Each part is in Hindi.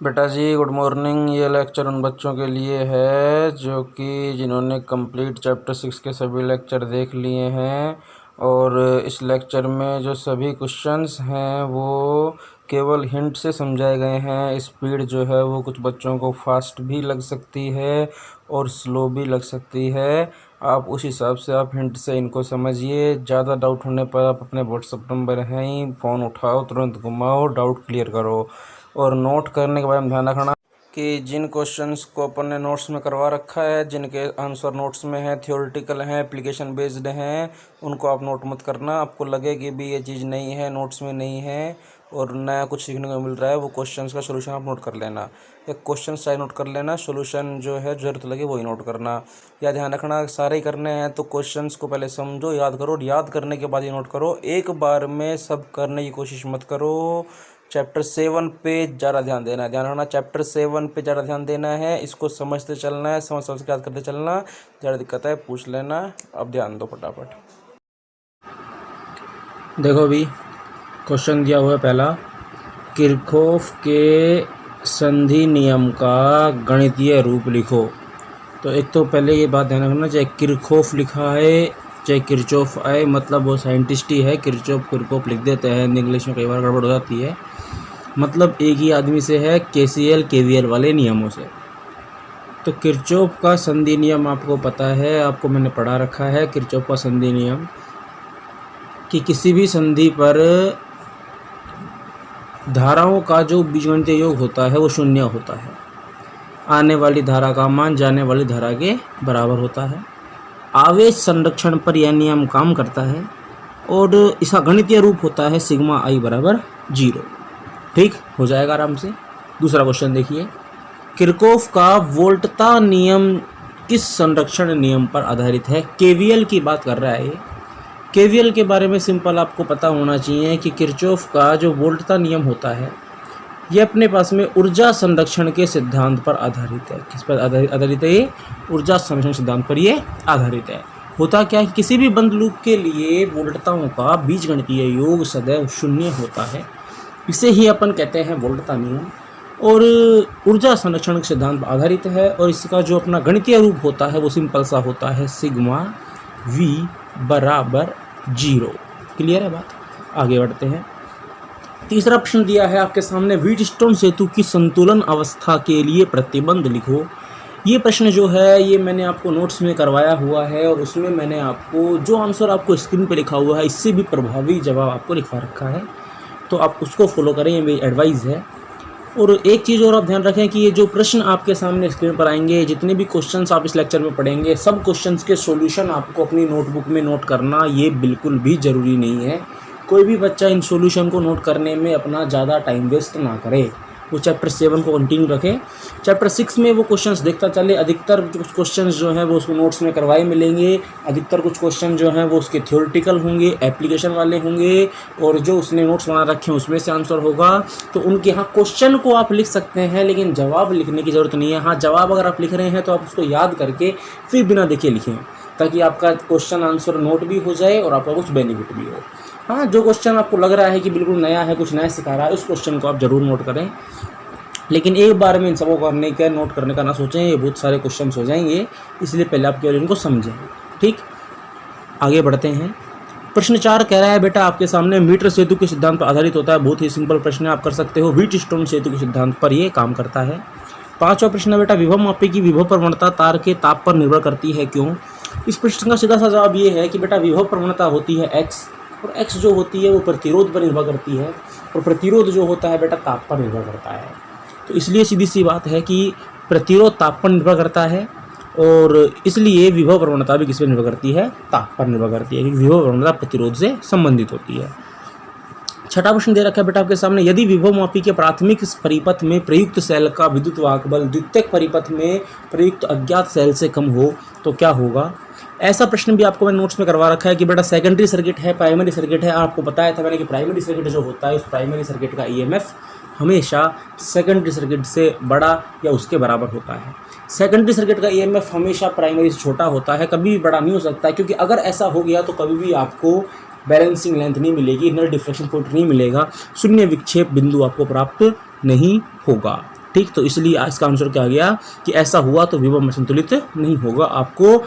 बेटा जी गुड मॉर्निंग। ये लेक्चर उन बच्चों के लिए है जो कि जिन्होंने कंप्लीट चैप्टर 6 के सभी लेक्चर देख लिए हैं, और इस लेक्चर में जो सभी क्वेश्चंस हैं वो केवल हिंट से समझाए गए हैं। स्पीड जो है वो कुछ बच्चों को फास्ट भी लग सकती है और स्लो भी लग सकती है। आप उस हिसाब से आप हिंट से इनको समझिए। ज़्यादा डाउट होने पर आप अपने व्हाट्सअप नंबर हैं ही, फ़ोन उठाओ, तुरंत घुमाओ, डाउट क्लियर करो। और नोट करने के बारे में ध्यान रखना कि जिन क्वेश्चंस को अपन ने नोट्स में करवा रखा है, जिनके आंसर नोट्स में है, थ्योरेटिकल हैं, एप्लीकेशन बेस्ड हैं, उनको आप नोट मत करना। आपको लगे कि भी ये चीज़ नहीं है, नोट्स में नहीं है और नया कुछ सीखने को मिल रहा है, वो क्वेश्चंस का सोल्यूशन आप नोट कर लेना। एक क्वेश्चन चाहे नोट कर लेना, सोल्यूशन जो है ज़रूरत लगे वही नोट करना। या ध्यान रखना सारे ही करने हैं तो क्वेश्चंस को पहले समझो, याद करो, याद करने के बाद ये नोट करो। एक बार में सब करने की कोशिश मत करो। चैप्टर 7 पे ज़्यादा ध्यान देना है। ध्यान रखना चैप्टर 7 पे ज़्यादा ध्यान देना है। इसको समझते चलना है, समझ समझ के याद करते चलना। ज़्यादा दिक्कत है पूछ लेना। अब ध्यान दो फटाफट। देखो अभी क्वेश्चन दिया हुआ है पहला, किरचॉफ के संधि नियम का गणितीय रूप लिखो। तो एक तो पहले ये बात ध्यान रखना, चाहे किरचॉफ लिखा है चाहे किरचॉफ आए, मतलब वो साइंटिस्ट ही है। किरचॉफ लिख देते हैं, इंग्लिश में कई बार गड़बड़ हो जाती है। मतलब एक ही आदमी से है, केसीएल केवीएल वाले नियमों से। तो किरचॉफ का संधि नियम आपको पता है, आपको मैंने पढ़ा रखा है। किरचॉफ का संधि नियम कि किसी भी संधि पर धाराओं का जो बीजगणितीय योग होता है वो शून्य होता है। आने वाली धारा का मान जाने वाली धारा के बराबर होता है। आवेश संरक्षण पर यह नियम काम करता है और इसका गणितीय रूप होता है सिग्मा आई बराबर 0। ठीक हो जाएगा आराम से। दूसरा क्वेश्चन देखिए, किरचॉफ का वोल्टता नियम किस संरक्षण नियम पर आधारित है? केवीएल की बात कर रहा है। केवीएल के बारे में सिंपल आपको पता होना चाहिए कि किरचॉफ का जो वोल्टता नियम होता है ये अपने पास में ऊर्जा संरक्षण के सिद्धांत पर आधारित है। किस पर आधारित है? ये ऊर्जा संरक्षण सिद्धांत पर ये आधारित है। होता क्या है, किसी भी बंद लूप के लिए वोल्टताओं का बीजगणितीय योग सदैव शून्य होता है। इसे ही अपन कहते हैं वोल्टता नियम, और ऊर्जा संरक्षण के सिद्धांत पर आधारित है। और इसका जो अपना गणितीय रूप होता है वो सिंपल सा होता है सिग्मा V बराबर 0। क्लियर है बात? आगे बढ़ते हैं। तीसरा प्रश्न दिया है आपके सामने, व्हीटस्टोन सेतु की संतुलन अवस्था के लिए प्रतिबंध लिखो। ये प्रश्न जो है ये मैंने आपको नोट्स में करवाया हुआ है और उसमें मैंने आपको जो आंसर आपको स्क्रीन पर लिखा हुआ है इससे भी प्रभावी जवाब आपको लिखवा रखा है, तो आप उसको फॉलो करें, ये मेरी एडवाइस है। और एक चीज़ और आप ध्यान रखें कि ये जो प्रश्न आपके सामने स्क्रीन पर आएंगे, जितने भी क्वेश्चंस आप इस लेक्चर में पढ़ेंगे, सब क्वेश्चंस के सॉल्यूशन आपको अपनी नोटबुक में नोट करना ये बिल्कुल भी ज़रूरी नहीं है। कोई भी बच्चा इन सॉल्यूशन को नोट करने में अपना ज़्यादा टाइम वेस्ट ना करे, वो चैप्टर 7 को कंटिन्यू रखें। चैप्टर 6 में वो क्वेश्चंस देखता चले। अधिकतर कुछ क्वेश्चंस जो हैं वो उसको नोट्स में करवाए मिलेंगे। अधिकतर कुछ क्वेश्चन जो हैं वो उसके थ्योरेटिकल होंगे, एप्लीकेशन वाले होंगे, और जो उसने नोट्स बना रखे हैं उसमें से आंसर होगा। तो उनके यहाँ क्वेश्चन को आप लिख सकते हैं लेकिन जवाब लिखने की ज़रूरत नहीं है। हाँ, जवाब अगर आप लिख रहे हैं तो आप उसको याद करके फिर बिना देखे लिखें, ताकि आपका क्वेश्चन आंसर नोट भी हो जाए और आपका कुछ बेनिफिट भी हो। हाँ, जो क्वेश्चन आपको लग रहा है कि बिल्कुल नया है, कुछ नया सिखा रहा है, उस क्वेश्चन को आप ज़रूर नोट करें। लेकिन एक बार में इन सबको करने का नोट करने का ना सोचें, ये बहुत सारे क्वेश्चन हो जाएंगे, इसलिए पहले आप केवल इनको समझें। ठीक, आगे बढ़ते हैं। प्रश्न 4 कह रहा है बेटा आपके सामने, मीटर सेतु के सिद्धांत पर आधारित होता है। बहुत ही सिंपल प्रश्न है, आप कर सकते हो। व्हीटस्टोन सेतु के सिद्धांत पर ये काम करता है। 5वां प्रश्न है बेटा, विभव मापी की विभव प्रवणता तार के ताप पर निर्भर करती है, क्यों? इस प्रश्न का सीधा सा जवाब ये है कि बेटा विभव प्रवणता होती है x, और x जो होती है वो प्रतिरोध पर निर्भर करती है, और प्रतिरोध जो होता है बेटा ताप पर निर्भर करता है। तो इसलिए सीधी सी बात है कि प्रतिरोध ताप पर निर्भर करता है, और इसलिए विभव प्रवणता भी किस पर निर्भर करती है? ताप पर निर्भर करती है, क्योंकि विभव प्रवणता प्रतिरोध से संबंधित होती है। 6वां प्रश्न दे रखा है बेटा आपके सामने, यदि विभव मापी के प्राथमिक परिपथ में प्रयुक्त सेल का विद्युत वाहक बल द्वितीयक परिपथ में प्रयुक्त अज्ञात सेल से कम हो तो क्या होगा? ऐसा प्रश्न भी आपको मैंने नोट्स में करवा रखा है कि बेटा सेकेंडरी सर्किट है, प्राइमरी सर्किट है। आपको बताया था मैंने कि प्राइमरी सर्किट जो होता है उस प्राइमरी सर्किट का ईएमएफ हमेशा सेकेंडरी सर्किट से बड़ा या उसके बराबर होता है। सेकेंडरी सर्किट का ईएमएफ हमेशा प्राइमरी से छोटा होता है, कभी भी बड़ा नहीं हो सकता है, क्योंकि अगर ऐसा हो गया तो कभी भी आपको बैलेंसिंग लेंथ नहीं मिलेगी, नल डिफ्लेक्शन पॉइंट नहीं मिलेगा, शून्य विक्षेप बिंदु आपको प्राप्त नहीं होगा। ठीक, तो इसलिए इसका आंसर क्या आ गया कि ऐसा हुआ तो विभव में संतुलित नहीं होगा, आपको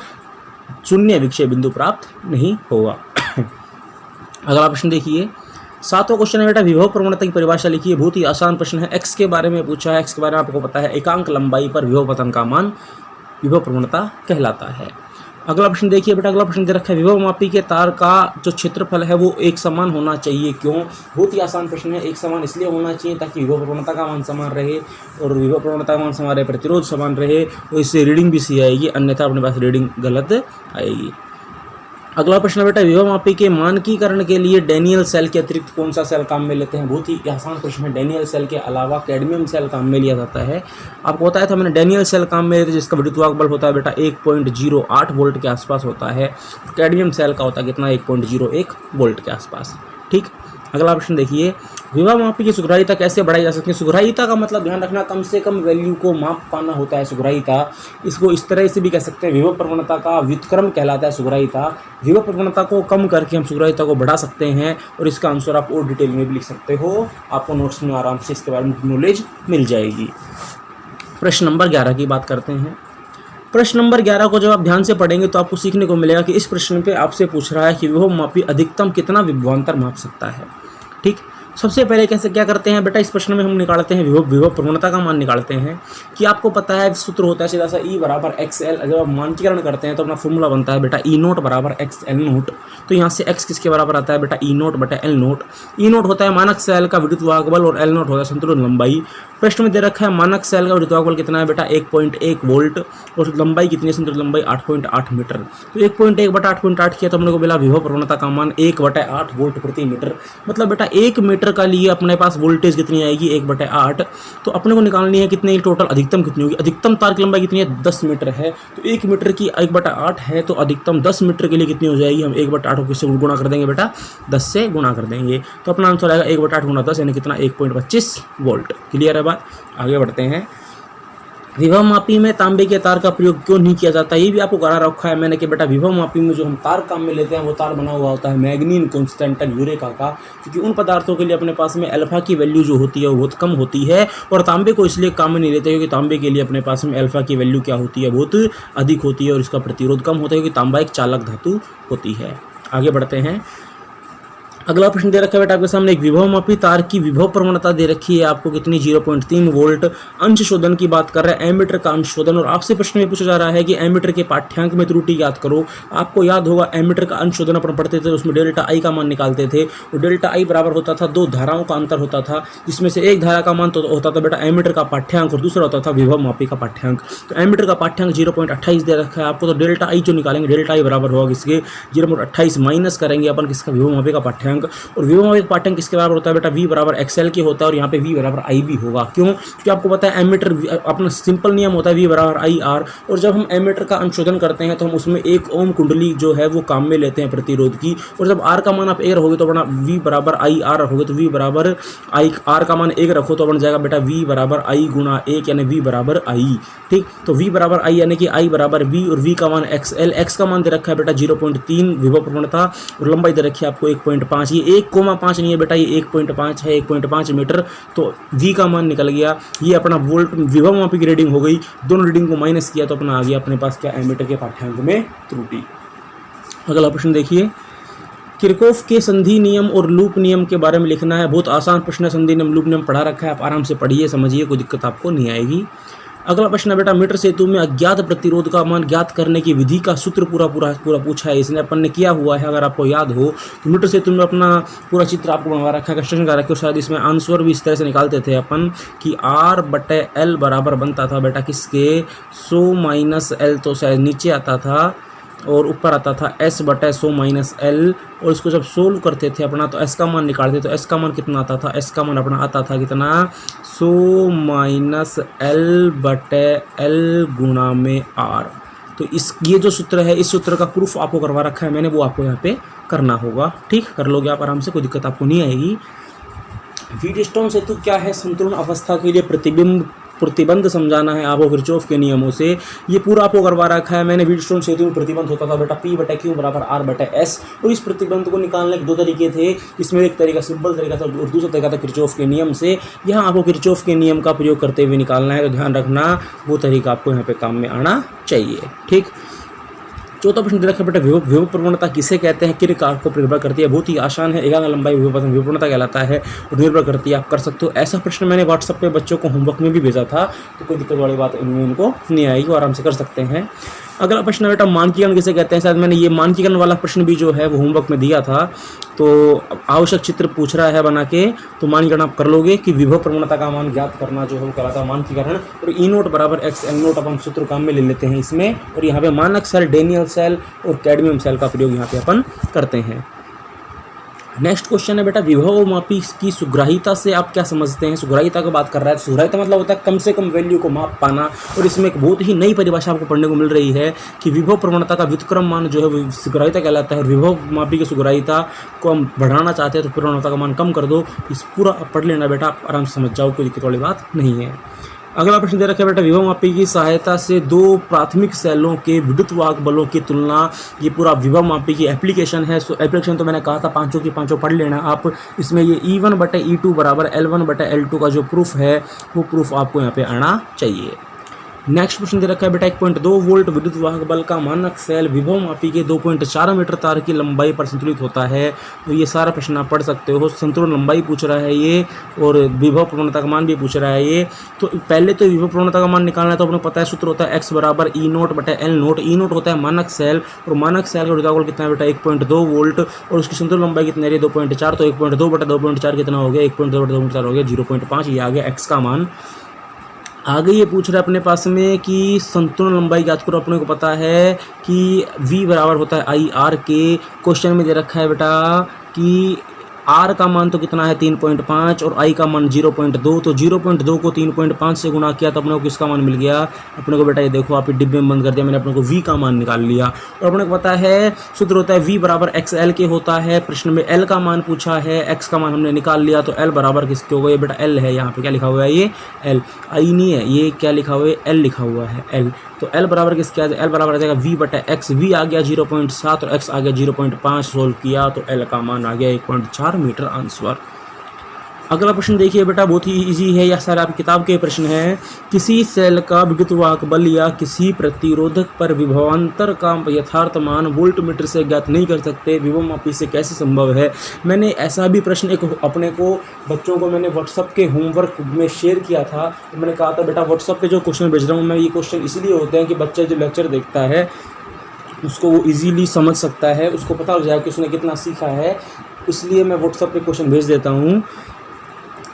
शून्य विक्षय बिंदु प्राप्त नहीं होगा। अगला प्रश्न देखिए, 7वां क्वेश्चन है बेटा विभव प्रवणता की परिभाषा लिखिए। बहुत ही आसान प्रश्न है, एक्स के बारे में पूछा है। एक्स के बारे में आपको पता है, एकांक लंबाई पर विभव पतन का मान विभव प्रवणता कहलाता है। अगला प्रश्न देखिए बेटा, अगला प्रश्न दे रखा है विभव मापी के तार का जो क्षेत्रफल है वो एक समान होना चाहिए, क्यों? बहुत ही आसान प्रश्न है, एक समान इसलिए होना चाहिए ताकि विभव प्रवणता का मान समान रहे, और विभव प्रवणता का मान समान रहे, प्रतिरोध समान रहे, तो इससे रीडिंग भी सही आएगी, अन्यथा अपने पास रीडिंग गलत आएगी। अगला प्रश्न बेटा, विभव मापी के मानकीकरण के लिए डैनियल सेल के अतिरिक्त कौन सा सेल काम में लेते हैं? बहुत ही आसान प्रश्न है, डैनियल सेल के अलावा कैडमियम सेल काम में लिया जाता है। आपको बताया था मैंने, डैनियल सेल काम में लेते जिसका विद्युत बल होता है बेटा 1.08 वोल्ट के आसपास होता है, कैडमियम सेल का होता है कितना, 1.01 वोल्ट के आसपास। ठीक, अगला प्रश्न देखिए, विभव मापी की सुग्राह्यता कैसे बढ़ाई जा सकती है? सुग्राह्यता का मतलब ध्यान रखना, कम से कम वैल्यू को माप पाना होता है सुग्राह्यता। इसको इस तरह से भी कह सकते हैं, विभव प्रवणता का व्युत्क्रम कहलाता है सुग्राह्यता। विभव प्रवणता को कम करके हम सुग्राह्यता को बढ़ा सकते हैं, और इसका आंसर आप और डिटेल में भी लिख सकते हो, आपको नोट्स में आराम से इसके बारे में नॉलेज मिल जाएगी। प्रश्न नंबर 11 की बात करते हैं। प्रश्न नंबर 11 को जब आप ध्यान से पढ़ेंगे तो आपको सीखने को मिलेगा कि इस प्रश्न पे आपसे पूछ रहा है कि विभव मापी अधिकतम कितना विभवांतर माप सकता है। ठीक, सबसे पहले कैसे क्या करते हैं बेटा, इस प्रश्न में हम निकालते हैं विभव प्रवणता का मान निकालते हैं, कि आपको पता है सूत्र होता है सीधा सा E बराबर XL। जब आप मानकीकरण करते हैं तो अपना फॉर्मूला बनता है बेटा E नोट बराबर XL नोट। तो यहाँ से x किसके बराबर आता है बेटा, E नोट बटा L नोट। E नोट होता है मानक सेल का विद्युत वाहक बल, और L नोट होता है संतुलन लंबाई। प्रश्न में दे रखा है मानक सेल का विद्युत वाहक बल कितना है बेटा, 1.1 वोल्ट, और लंबाई कितनी है, संतुलन लंबाई 8.8 मीटर। तो 1.1 बटा 8.8 किया तो हमने को मिला विभव प्रवणता का मान 1/8 वोल्ट प्रति मीटर। मतलब बेटा 1 मीटर का लिए अपने पास वोल्टेज कितनी आएगी, 1/8। तो अपने को निकालनी है कितनी टोटल अधिकतम कितनी होगी। अधिकतम तार की लंबाई कितनी है, 10 मीटर है, तो 1 मीटर की 1/8 है, तो अधिकतम 10 मीटर के लिए कितनी हो जाएगी, हम 1/8 को किससे गुणा कर देंगे बेटा, 10 से गुणा कर देंगे, तो अपना आंसर आएगा 1/8 गुणा 10 यानी कितना, 1.25 वोल्ट। क्लियर है बात, आगे बढ़ते हैं। विभव मापी में तांबे के तार का प्रयोग क्यों नहीं किया जाता, ये भी आपको करा रखा है मैंने कि बेटा विभव मापी में जो हम तार काम में लेते हैं वो तार बना हुआ होता है मैग्नीन कॉन्स्टेंटन यूरेका का, क्योंकि उन पदार्थों के लिए अपने पास में अल्फा की वैल्यू जो होती है वो बहुत कम होती है, और तांबे को इसलिए काम में नहीं लेते क्योंकि तांबे के लिए अपने पास में अल्फा की वैल्यू क्या होती है, बहुत अधिक होती है, और इसका प्रतिरोध कम होता है क्योंकि तांबा एक चालक धातु होती है। आगे बढ़ते हैं। अगला प्रश्न दे रखा है बेटा आपके सामने, एक विभव मापी तार की विभव प्रवणता दे रखी है आपको कितनी, 0.3 वोल्ट। अंश शोधन की बात कर रहे हैं, एमीटर का अंश शोधन, और आपसे प्रश्न में पूछा जा रहा है कि एमीटर के पाठ्यांक में त्रुटि याद करो। आपको याद होगा एमीटर का अंश शोधन अपन पढ़ते थे, उसमें डेल्टा आई का मान निकालते थे, और डेल्टा आई बराबर होता था 2 धाराओं का अंतर होता था, जिसमें से एक धारा का मान तो होता था बेटा एमीटर का पाठ्यांक, और दूसरा होता था विभव मापी का पाठ्यांक। तो एमीटर का पाठ्यांक 0.28 दे रखा है आपको, तो डेल्टा आई जो निकालेंगे, डेल्टा आई बराबर होगा किसके, 0.28 माइनस करेंगे अपन किसका, विभव मापी का पाठ्यांक। और विभव मापी का पाठ्यांक किसके बराबर होता है बेटा, V बराबर XL के होता है, और यहाँ पे V बराबर IB होगा। क्यों, क्योंकि आपको पता है एमीटर अपना सिंपल नियम होता है V बराबर IR, और जब हम एमीटर का अंशोधन करते हैं तो हम उसमें 1 ओम कुंडली जो है वो काम में लेते हैं प्रतिरोध की, और जब R का मान आप 1 रखोगे तो अपना V बराबर IR रखोगे, तो V बराबर R का मान 1 रखो तो बन जाएगा बेटा V बराबर I गुणा 1 यानी V बराबर I। ठीक, तो V बराबर I यानी कि I बराबर V, और V का मान XL, X का मान दे रखा है बेटा 0.3 विभव प्रवणता, और लंबाई दे रखी है आपको 1.5। ये 1,5 नहीं है बेटा, ये 1.5 है, 1.5 मीटर, तो V का मान निकल गया। ये अपना वोल्ट विभव मापी की रीडिंग हो गई, दोनों रीडिंग को माइनस किया तो अपना आ गया अपने पास क्या, एमीटर के पाठ्यांक में त्रुटि। अगला प्रश्न देखिए, किरचॉफ के संधि नियम और लूप नियम के बारे में लिखना है। बहुत आसान प्रश्न है, संधि नियम लूप नियम पढ़ा रखा है, आप आराम से पढ़िए समझिए, कोई दिक्कत आपको नहीं आएगी। अगला प्रश्न है बेटा, मीटर सेतु में अज्ञात प्रतिरोध का मान ज्ञात करने की विधि का सूत्र पूरा पूछा है, इसने अपन ने किया हुआ है, अगर आपको याद हो तो मीटर सेतु में अपना पूरा चित्र आपको बनवा रखा है, कंस्ट्रक्शन कर रखा है, शायद इसमें आंसर भी इस तरह से निकालते थे अपन कि R/L बराबर बनता था बेटा किसके, 100 - L, तो शायद नीचे आता था और ऊपर आता था S/100 - L, और इसको जब सोल्व करते थे अपना तो S का मान निकालते, तो S का मान कितना आता था, S का मान अपना आता था कितना, 100 - L/L गुणा में R। तो ये जो सूत्र है, इस सूत्र का प्रूफ आपको करवा रखा है मैंने, वो आपको यहाँ पे करना होगा। ठीक, कर लोगे आप आराम से, कोई दिक्कत आपको नहीं आएगी। व्हीटस्टोन सेतु क्या है, संतुलन अवस्था के लिए प्रतिबिंब प्रतिबंध समझाना है आपको किरचॉफ के नियमों से। ये पूरा आपको करवा रखा है मैंने। व्हीटस्टोन सेतु में प्रतिबंध होता था बेटा P/Q बराबर R/S, और इस प्रतिबंध को निकालने के दो तरीके थे। इसमें एक तरीका सिंपल तरीका था और दूसरा तरीका था किरचॉफ के नियम से। यहाँ आपको किरचॉफ के नियम का प्रयोग करते हुए निकालना है, तो ध्यान रखना वो तरीका आपको यहाँ पे काम में आना चाहिए। ठीक, चौथा प्रश्न दे रखा है बेटा, विभव प्रवणता किसे कहते हैं, किन कारक को निर्भर करती है। बहुत ही आसान है, एकांक लंबाई विभव प्रवणता कहलाता है और निर्भर करती है। आप कर सकते हो। ऐसा प्रश्न मैंने व्हाट्सएप पे बच्चों को होमवर्क में भी भेजा था, तो कोई दिक्कत वाली बात इनमें उनको नहीं आएगी, आराम से कर सकते हैं। अगला प्रश्न बेटा, मानकीकरण किसे कहते हैं। शायद मैंने ये मानकीकरण वाला प्रश्न भी जो है वो होमवर्क में दिया था, तो आवश्यक चित्र पूछ रहा है बना के, तो मानकीकरण आप कर लोगे कि विभव प्रवणता का मान ज्ञात करना जो है वो कहलाता है मानकीकरण। और E0 बराबर XL0 अपन सूत्र काम में ले लेते हैं इसमें, और यहाँ पे मानक सेल, डेनियल सेल और कैडमियम सेल का प्रयोग यहाँ पे अपन करते हैं। नेक्स्ट क्वेश्चन है बेटा, विभव मापी की सुग्राहिता से आप क्या समझते हैं। सुग्राहिता की बात कर रहा है। सुग्राहिता मतलब होता है कम से कम वैल्यू को माप पाना, और इसमें एक बहुत ही नई परिभाषा आपको पढ़ने को मिल रही है कि विभव प्रवणता का व्युत्क्रम मान जो है वो सुग्राहिता कहलाता है। और विभव मापी की सुग्राहिता को हम बढ़ाना चाहते हैं तो प्रवणता का मान कम कर दो। इस पूरा पढ़ लेना बेटा, आप आराम से समझ जाओ, कोई दिक्कत वाली बात नहीं है। अगला प्रश्न दे रखा है बेटा, विभव मापी की सहायता से दो प्राथमिक सेलों के विद्युत वाहक बलों की तुलना। ये पूरा विभव मापी की एप्लीकेशन है। सो एप्लीकेशन तो मैंने कहा था पांचों की पांचों पढ़ लेना आप। इसमें ये E1/E2 बराबर L1/L2 का जो प्रूफ है वो प्रूफ आपको यहाँ पे आना चाहिए। नेक्स्ट प्रश्न दे रखा है बेटा, 1.2 वोल्ट विद्युत वाहक बल का मानक सेल विभव मापी के 2.4 मीटर तार की लंबाई पर संतुलित होता है। तो ये सारा प्रश्न आप पढ़ सकते हो। संतुलन लंबाई पूछ रहा है ये, और विभव प्रवणता का मान भी पूछ रहा है ये। तो पहले तो विभव प्रवणता का मान निकालना है, तो अपने पता है सूत्र होता है X बराबर E0/L0। E0 होता है मानक सेल, और मानक सेल का विद्युत कितना है बेटा 1.2 वोल्ट, और उसकी संतुलन लंबाई कितनी है 2.4। तो 1.2/2.4 कितना हो गया 1.2/2.4 हो गया 0.5। ये आ गया X का मान। आगे ये पूछ रहा है अपने पास में कि संतुलन लंबाई ज्ञात करो। अपने को पता है कि V बराबर होता है IR के। क्वेश्चन में दे रखा है बेटा कि R का मान तो कितना है 3.5 और I का मान 0.2। तो 0.2 को 3.5 से गुणा किया तो अपने को किसका मान मिल गया अपने को बेटा, ये देखो आप डिब्बे में बंद कर दिया मैंने, अपने को V का मान निकाल लिया। और अपने को पता है सूत्र होता है V बराबर XL के होता है। प्रश्न में L का मान पूछा है, X का मान हमने निकाल लिया, तो L बराबर किसके हो गए बेटा L है। यहाँ पे क्या लिखा हुआ है ये L, I नहीं है, ये क्या लिखा हुआ है L लिखा हुआ है L। तो L बराबर किसके आ जाएगा, L बराबर आ जाएगा V/X। V आ गया 0.7 और X आ गया 0.5। सोल्व किया तो L का मान आ गया 1.4 मीटर आंसर। अगला प्रश्न देखिए बेटा, बहुत ही इजी है, यह सारे आपकी किताब के प्रश्न हैं। किसी सेल का विद्युत वाहक बल या किसी प्रतिरोधक पर विभवांतर का यथार्थ मान वोल्ट मीटर से ज्ञात नहीं कर सकते, विभव मापी से कैसे संभव है। मैंने ऐसा भी प्रश्न एक अपने को बच्चों को मैंने व्हाट्सअप के होमवर्क में शेयर किया था। तो मैंने कहा था बेटा व्हाट्सअप पे जो क्वेश्चन भेज रहा हूँ मैं, ये क्वेश्चन इसलिए होते हैं कि बच्चा जो लेक्चर देखता है उसको वो इजीली समझ सकता है, उसको पता हो जाए कि उसने कितना सीखा है, इसलिए मैं व्हाट्सअप पे क्वेश्चन भेज देता हूँ।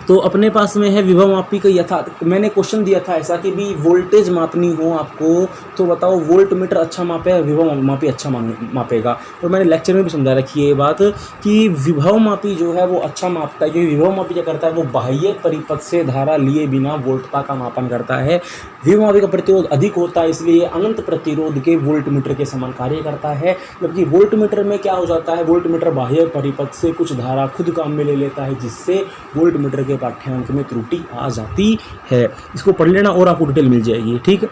तो अपने पास में है विभव मापी का यथार्थ। मैंने क्वेश्चन दिया था ऐसा कि भी वोल्टेज मापनी हो आपको तो बताओ वोल्ट मीटर अच्छा मापेगा, विभव मापी अच्छा मापेगा। और मैंने लेक्चर में भी समझा रखी है ये बात कि विभव मापी जो है वो अच्छा मापता है, क्योंकि विभव मापी क्या करता है वो बाह्य परिपथ से धारा लिए बिना वोल्टता का मापन करता है। विभव मापी का प्रतिरोध अधिक होता है, इसलिए अनंत प्रतिरोध के वोल्ट मीटर के समान कार्य करता है। जबकि वोल्ट मीटर में क्या हो जाता है, वोल्ट मीटर बाह्य परिपथ से कुछ धारा खुद काम में ले लेता है, जिससे वोल्ट मीटर के पाठ्यांक में त्रुटि आ जाती है। इसको पढ़ लेना और आपको डिटेल मिल जाएगी। ठीक,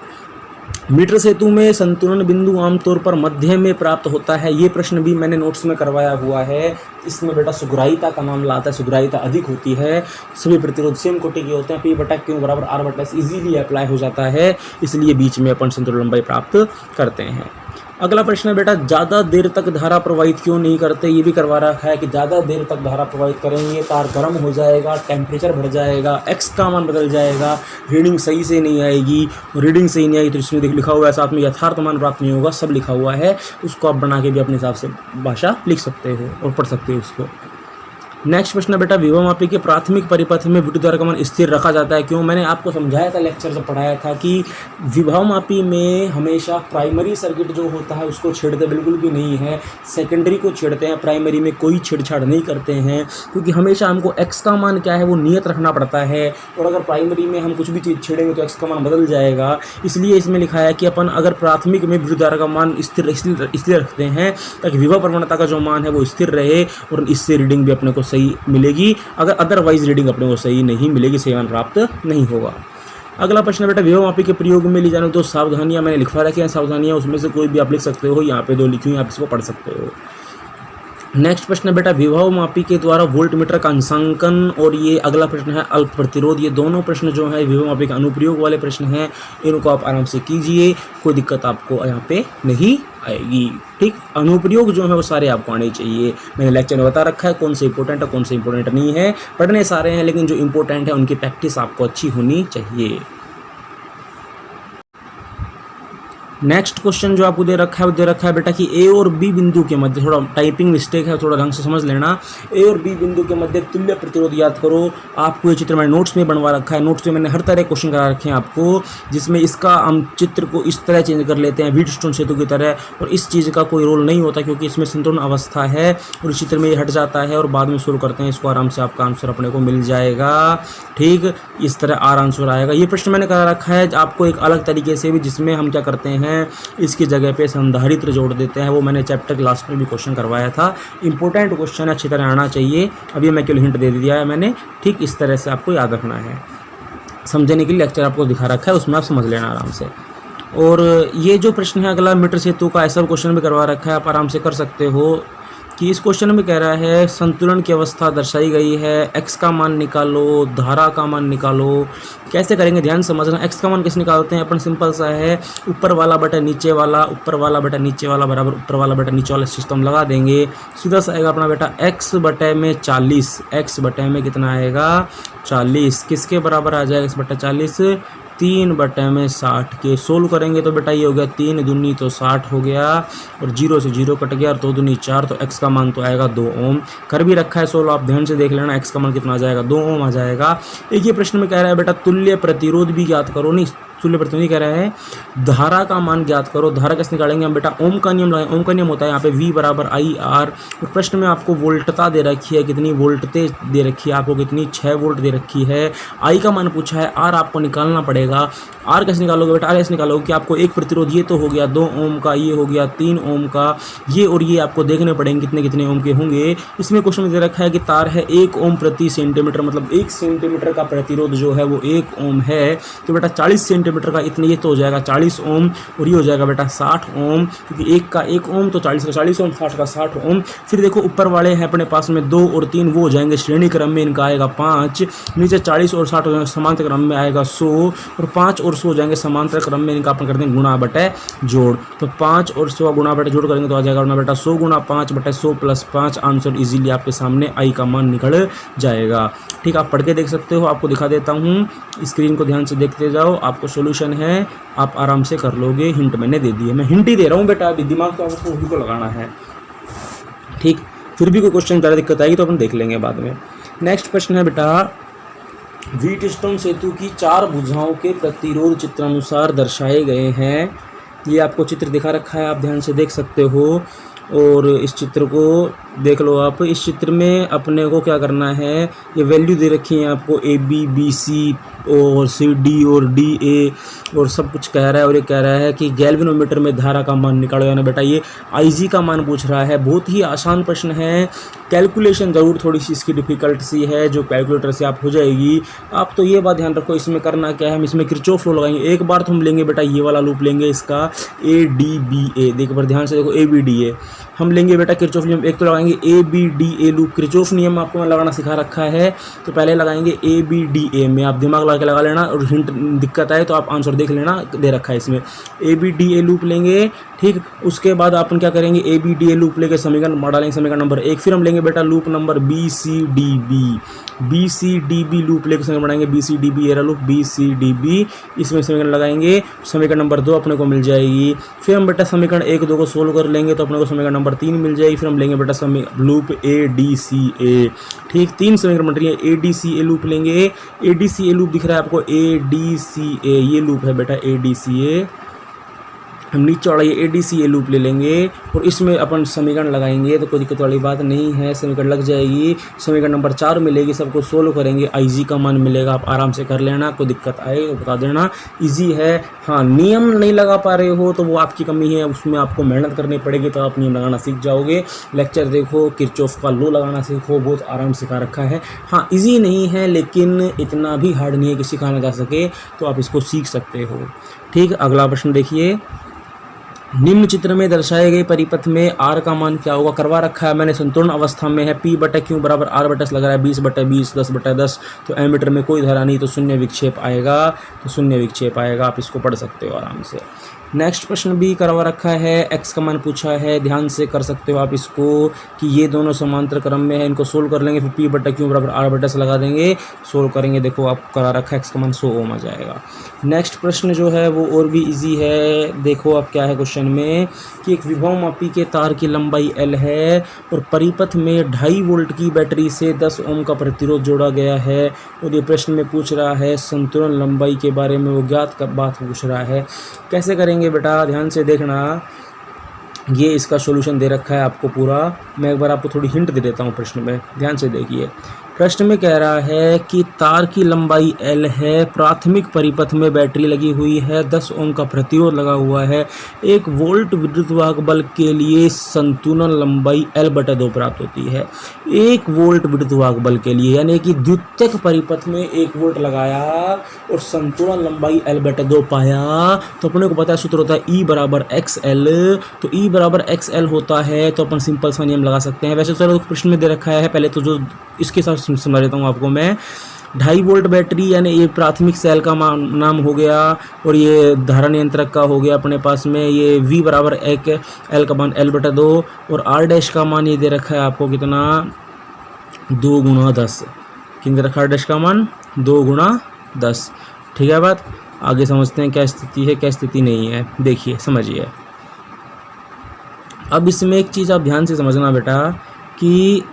मीटर सेतु में संतुलन बिंदु आमतौर पर मध्य में प्राप्त होता है। ये प्रश्न भी मैंने नोट्स में करवाया हुआ है। इसमें बेटा सुग्राहिता का मामला आता है, सुग्राहिता अधिक होती है, सभी प्रतिरोध सेम कोटि के होते हैं, P/Q बराबर R/S इजीली अप्लाई हो जाता है, इसलिए बीच में अपन संतुलन लंबाई प्राप्त करते हैं। अगला प्रश्न है बेटा, ज़्यादा देर तक धारा प्रवाहित क्यों नहीं करते। ये भी करवा रखा है कि ज़्यादा देर तक धारा प्रवाहित करेंगे तार गर्म हो जाएगा, टेम्परेचर बढ़ जाएगा, X का मान बदल जाएगा, रीडिंग सही से नहीं आएगी। रीडिंग सही नहीं आएगी तो इसमें लिखा हुआ है साथ में यथार्थ मान प्राप्त नहीं होगा, सब लिखा हुआ है। उसको आप बना के भी अपने हिसाब से भाषा लिख सकते हो और पढ़ सकते हो उसको। नेक्स्ट प्रश्न है बेटा, विभव मापी के प्राथमिक परिपथ में विद्युत धारा का मान स्थिर रखा जाता है क्यों। मैंने आपको समझाया था, लेक्चर से पढ़ाया था कि विभव मापी में हमेशा प्राइमरी सर्किट जो होता है उसको छेड़ते बिल्कुल भी नहीं है, सेकेंडरी को छेड़ते हैं, प्राइमरी में कोई छेड़छाड़ नहीं करते हैं, क्योंकि हमेशा हमको X का मान क्या है वो नियत रखना पड़ता है। और अगर प्राइमरी में हम कुछ भी चीज़ छेड़ेंगे तो X का मान बदल जाएगा। इसलिए इसमें लिखा है कि अपन अगर प्राथमिक में विद्युत धारा का मान स्थिर इसलिए रखते हैं ताकि विभव प्रवणता का जो मान है वो स्थिर रहे और इससे रीडिंग भी अपने को सही मिलेगी। अगर अदरवाइज रीडिंग अपने को सही नहीं मिलेगी, सही मान प्राप्त नहीं होगा। अगला प्रश्न बेटा विभव मापी के प्रयोग में ली जाने दो सावधानियां मैंने लिखवा रखी हैं, सावधानियां उसमें से कोई भी आप लिख सकते हो, यहाँ पे 2 लिखी हुई, आप इसको पढ़ सकते हो। नेक्स्ट प्रश्न बेटा विभव मापी के द्वारा वोल्ट मीटर का अंशांकन, और ये अगला प्रश्न है अल्प प्रतिरोध। ये दोनों प्रश्न जो है विभव मापी के अनुप्रयोग वाले प्रश्न हैं, इनको आप आराम से कीजिए, कोई दिक्कत आपको यहाँ पे नहीं आएगी। ठीक, अनुप्रयोग जो है वो सारे आपको आने चाहिए। मैंने लेक्चर में बता रखा है कौन से इंपॉर्टेंट है कौन से इंपॉर्टेंट नहीं है, पढ़ने सारे हैं लेकिन जो इंपॉर्टेंट है उनकी प्रैक्टिस आपको अच्छी होनी चाहिए। नेक्स्ट क्वेश्चन जो आपको दे रखा है वो दे रखा है बेटा कि ए और बी बिंदु के मध्य, थोड़ा टाइपिंग मिस्टेक है, थोड़ा ढंग से समझ लेना। ए और बी बिंदु के मध्य तुल्य प्रतिरोध याद करो। आपको ये चित्र मैंने नोट्स में बनवा रखा है, नोट्स में मैंने हर तरह क्वेश्चन करा रखे हैं आपको, जिसमें इसका हम चित्र को इस तरह चेंज कर लेते हैं व्हीटस्टोन सेतु की तरह, और इस चीज़ का कोई रोल नहीं होता क्योंकि इसमें संतुलन अवस्था है और इस चित्र में ये हट जाता है और बाद में सोल्व करते हैं इसको, आराम से आपका आंसर अपने को मिल जाएगा। ठीक, इस तरह आर आंसर आएगा। ये प्रश्न मैंने करा रखा है आपको एक अलग तरीके से भी, जिसमें हम क्या करते हैं इसकी जगह पे संधारित्र जोड़ देते हैं, वो मैंने चैप्टर क्लास में भी क्वेश्चन करवाया था। इंपॉर्टेंट क्वेश्चन अच्छी तरह आना चाहिए, अभी मैं केवल हिंट दे दिया है मैंने। ठीक, इस तरह से आपको याद रखना है, समझने के लिए लेक्चर आपको दिखा रखा है, उसमें आप समझ लेना आराम से। और ये जो प्रश्न है अगला मीटर सेतु का, ऐसा क्वेश्चन भी करवा रखा है, आप आराम से कर सकते हो। कि इस क्वेश्चन में कह रहा है संतुलन की अवस्था दर्शाई गई है, x का मान निकालो, धारा का मान निकालो। कैसे करेंगे ध्यान समझना। x का मान कैसे निकालते हैं अपन, सिंपल सा है, ऊपर वाला बटा नीचे वाला, ऊपर वाला बटा नीचे वाला बराबर ऊपर वाला बटा नीचे वाला सिस्टम लगा देंगे। सीधा सा आएगा अपना बेटा x बटे में 40, x बटे में कितना आएगा 40, किसके बराबर आ जाएगा x बटा 40, 3 बटे में 60 के। सोल्व करेंगे तो बेटा ये हो गया 3 दूनी तो 60 हो गया, और 0 से 0 कट गया और 2 दूनी 4, तो x का मान तो आएगा 2 ओम। कर भी रखा है सोल्व, आप ध्यान से देख लेना, x का मान कितना आ जाएगा 2 ओम आ जाएगा। एक ये प्रश्न में कह रहा है बेटा तुल्य प्रतिरोध भी ज्ञात करो, नहीं तुल्य प्रतिरोध कह रहा है धारा का मान ज्ञात करो। धारा कैसे निकालेंगे हम बेटा, ओम का नियम लगाएंगे। ओम का नियम होता है यहाँ पे V बराबर आई आर, और प्रश्न में आपको वोल्टता दे रखी है, कितनी वोल्टेज दे रखी है आपको, कितनी 6 वोल्ट दे रखी है। आई का मान पूछा है, आर आपको निकालना पड़ेगा। आर कैसे निकालोगे बेटा, आर ऐसे निकालोगे कि आपको एक प्रतिरोध ये तो हो गया 2 ओम का, ये हो गया 3 ओम का, ये और ये आपको देखने पड़ेंगे कितने कितने ओम के होंगे। इसमें क्वेश्चन में दे रखा है कि तार है 1 ओम प्रति सेंटीमीटर, मतलब 1 सेंटीमीटर का प्रतिरोध जो है वो 1 ओम है, तो बेटा 40 सेंटीमीटर का इतने, ये तो हो जाएगा 40 ओम, और ये हो जाएगा बेटा 60 ओम, क्योंकि 1 का 1 ओम तो 40 का 40 ओम, 60 का 60 ओम। फिर देखो ऊपर वाले हैं अपने पास में 2 और 3, वो हो जाएंगे श्रेणी क्रम में, इनका आएगा 5, नीचे 40 और 60 हो जाएंगे समांतर क्रम में आएगा 100, और 5 और 100 हो जाएंगे समांतर क्रम में, इनका अपन करते हैं गुणा बटे जोड़। तो 5 और 100 गुणा बटे जोड़ करेंगे तो आ जाएगा अपना बेटा 100 गुणा 5 बटे 100 प्लस 5, आंसर इजीली आपके सामने आई का मान निकल जाएगा। ठीक, आप पढ़ के देख सकते हो, आपको दिखा देता हूँ, स्क्रीन को ध्यान से देखते जाओ, आपको सोल्यूशन है, आप आराम से कर लोगे। हिंट मैंने दे दी है, मैं हिंट ही दे रहा हूँ बेटा, अभी दिमाग तो आपको उसी को लगाना है। ठीक, फिर भी कोई क्वेश्चन ज़्यादा दिक्कत आएगी तो अपन देख लेंगे बाद में। नेक्स्ट प्रश्न है बेटा व्हीटस्टोन सेतु की 4 भुजाओं के प्रतिरोध चित्रानुसार दर्शाए गए हैं। ये आपको चित्र दिखा रखा है, आप ध्यान से देख सकते हो, और इस चित्र को देख लो आप। इस चित्र में अपने को क्या करना है, ये वैल्यू दे रखी है आपको A B B C और C D और D A और सब कुछ कह रहा है, और ये कह रहा है कि गैल्वेनोमीटर में धारा का मान निकालो। यानी बेटा ये IG का मान पूछ रहा है। बहुत ही आसान प्रश्न है, कैलकुलेशन ज़रूर थोड़ी सी इसकी डिफ़िकल्ट सी है, जो कैलकुलेटर से आप हो जाएगी। आप तो ये बात ध्यान रखो, इसमें करना क्या है, हम इसमें किरचॉफ लॉ लगाएंगे। एक बार तो हम लेंगे बेटा ये वाला लूप लेंगे, इसका ADBA, देखो पर ध्यान से देखो ABDA हम लेंगे बेटा किरचॉफ नियम। एक तो लगाएंगे ABDA लूप, किरचॉफ नियम आपको मैं लगाना सिखा रखा है, तो पहले लगाएंगे ABDA में, आप दिमाग लगा के लगा लेना, और हिंट दिक्कत आए तो आप आंसर देख लेना, दे रखा है इसमें। ABDA लूप लेंगे, ठीक, उसके बाद अपन क्या करेंगे, ABDA लूप लेके समीकरण डालेंगे, समीकरण नंबर 1। फिर हम लेंगे बेटा लूप नंबर BCDB लूप लेके समीकरण बनाएंगे, BCDB एरा लूप BCDB, इसमें समीकरण लगाएंगे, समीकरण नंबर 2 अपने को मिल जाएगी। फिर हम बेटा समीकरण 1 2 को सोल्व कर लेंगे तो अपने को समीकरण नंबर 3 मिल जाएगी। फिर हम लेंगे बेटा लूप ADCA, ठीक, 3 समीकरण बन रही है। ADCA लूप लेंगे, ADCA लूप दिख रहा है आपको ADCA, ये लूप है बेटा ADCA, हम नीचे वाला ये ADCA लूप ले लेंगे और इसमें अपन समीकरण लगाएंगे, तो कोई दिक्कत वाली बात नहीं है, समीकरण लग जाएगी। समीकरण नंबर 4 मिलेगी, सबको सोल्व करेंगे, IG का मान मिलेगा। आप आराम से कर लेना, कोई दिक्कत आए तो बता देना, इजी है। हाँ, नियम नहीं लगा पा रहे हो तो वो आपकी कमी है, उसमें आपको मेहनत करनी पड़ेगी, तो आप नियम लगाना सीख जाओगे। लेक्चर देखो, किरचॉफ का लॉ लगाना सीखो, बहुत आराम सिखा रखा है। हाँ, इजी नहीं है लेकिन इतना भी हार्ड नहीं है कि सिखाना जा सके, तो आप इसको सीख सकते हो। ठीक, अगला प्रश्न देखिए। निम्न चित्र में दर्शाए गए परिपथ में R का मान क्या होगा? करवा रखा है मैंने, संतुलन अवस्था में है, P/Q बराबर R/S लग रहा है, 20/20, 10/10, तो एमीटर में कोई धारा नहीं, तो शून्य विक्षेप आएगा, तो शून्य विक्षेप आएगा। आप इसको पढ़ सकते हो आराम से। नेक्स्ट प्रश्न भी करवा रखा है, X का मान पूछा है, ध्यान से कर सकते हो आप इसको कि ये दोनों समांतर क्रम में है, इनको सोल्व कर लेंगे, फिर P/Q बराबर R/S लगा देंगे, सोल्व करेंगे। देखो आप करा रखा है, X का मान 100 ओम आ जाएगा। नेक्स्ट प्रश्न जो है वो और भी इजी है। देखो अब क्या है क्वेश्चन में कि एक विभवमापी के तार की लंबाई L है और परिपथ में 2.5 वोल्ट की बैटरी से 10 ओम का प्रतिरोध जोड़ा गया है, और ये प्रश्न में पूछ रहा है संतुलन लंबाई के बारे में, वो ज्ञात का बात पूछ रहा है। कैसे करेंगे बेटा, ध्यान से देखना। ये इसका सॉल्यूशन दे रखा है आपको पूरा, मैं एक बार आपको थोड़ी हिंट दे देता हूँ प्रश्न में, ध्यान से देखिए। प्रश्न में कह रहा है कि तार की लंबाई L है, प्राथमिक परिपथ में बैटरी लगी हुई है, 10 ओम का प्रतिरोध लगा हुआ है, 1 वोल्ट विद्युतवाहक बल के लिए संतुलन लंबाई L/2 प्राप्त होती है। 1 वोल्ट विद्युतवाहक बल के लिए, यानी कि द्वितीयक परिपथ में 1 वोल्ट लगाया और संतुलन लंबाई L/2 पाया, तो अपने को पता है सूत्र होता है E/XL, तो E/XL होता है, तो अपन सिंपल सा नियम लगा सकते हैं। वैसे चलो प्रश्न में दे रखा है, पहले तो जो इसके साथ समझा देता हूँ आपको मैं। 2.5 वोल्ट बैटरी, यानी ये प्राथमिक सेल का नाम हो गया, और ये धारा नियंत्रक का हो गया अपने पास में। ये V/1 L का मान L/2, और R' का मान ये दे रखा है आपको कितना, 2 × 10। किन दे रखा है R' का मान? 2 × 10। ठीक है बात, आगे समझते हैं क्या स्थिति है क्या स्थिति नहीं है। देखिए समझिए, अब इसमें एक चीज़ आप ध्यान से समझना बेटा कि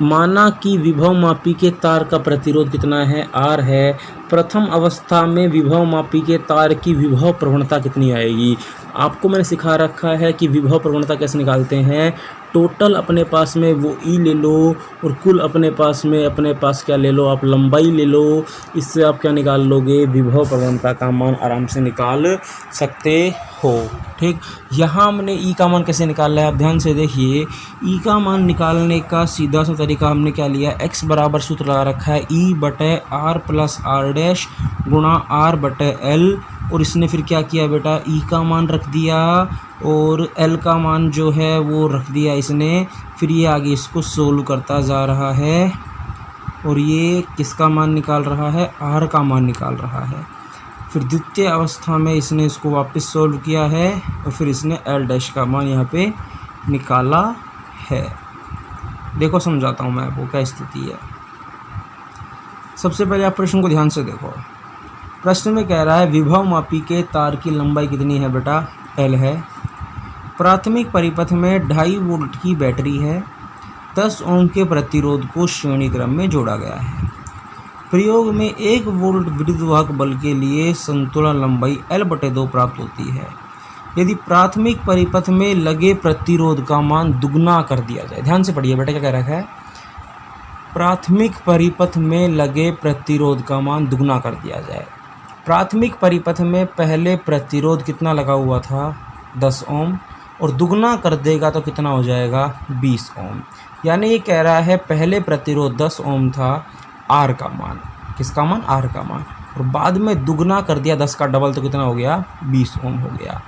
माना कि विभवमापी के तार का प्रतिरोध कितना है, R है। प्रथम अवस्था में विभवमापी के तार की विभव प्रवणता कितनी आएगी? आपको मैंने सिखा रखा है कि विभव प्रवणता कैसे निकालते हैं। टोटल अपने पास में वो E ले लो, और कुल अपने पास क्या ले लो, आप लंबाई ले लो। इससे आप क्या निकाल लोगे, विभव प्रवणता का मान आराम से निकाल सकते हो। ठीक, यहाँ हमने E का मान कैसे निकालना है, आप ध्यान से देखिए। E का मान निकालने का सीधा सा तरीका हमने क्या लिया, X बराबर सूत्र लगा रखा है E/R + R' गुणा R/L, और इसने फिर क्या किया बेटा, E का मान रख दिया और L का मान जो है वो रख दिया इसने। फिर ये आगे इसको सोल्व करता जा रहा है, और ये किसका मान निकाल रहा है, R का मान निकाल रहा है। फिर द्वितीय अवस्था में इसने इसको वापस सोल्व किया है, और फिर इसने L' का मान यहाँ पे निकाला है। देखो समझाता हूँ मैं आपको क्या स्थिति है। सबसे पहले आप प्रश्न को ध्यान से देखो। प्रश्न में कह रहा है विभवमापी के तार की लंबाई कितनी है बेटा, L है। प्राथमिक परिपथ में 2.5 वोल्ट की बैटरी है, 10 ओम के प्रतिरोध को श्रेणी क्रम में जोड़ा गया है। प्रयोग में 1 वोल्ट विद्युतवाहक बल के लिए संतुलन लंबाई L/2 प्राप्त होती है। यदि प्राथमिक परिपथ में लगे प्रतिरोध का मान दुगना कर दिया जाए। ध्यान से पढ़िए बेटा क्या कह रखा है, प्राथमिक परिपथ में लगे प्रतिरोध का मान दुगना कर दिया जाए। प्राथमिक परिपथ में पहले प्रतिरोध कितना लगा हुआ था, 10 ओम, और दुगना कर देगा तो कितना हो जाएगा, 20 ओम। यानी ये कह रहा है पहले प्रतिरोध 10 ओम था, R का मान, किसका मान, R का मान, और बाद में दुगना कर दिया 10 का डबल, तो कितना हो गया, 20 ओम हो गया।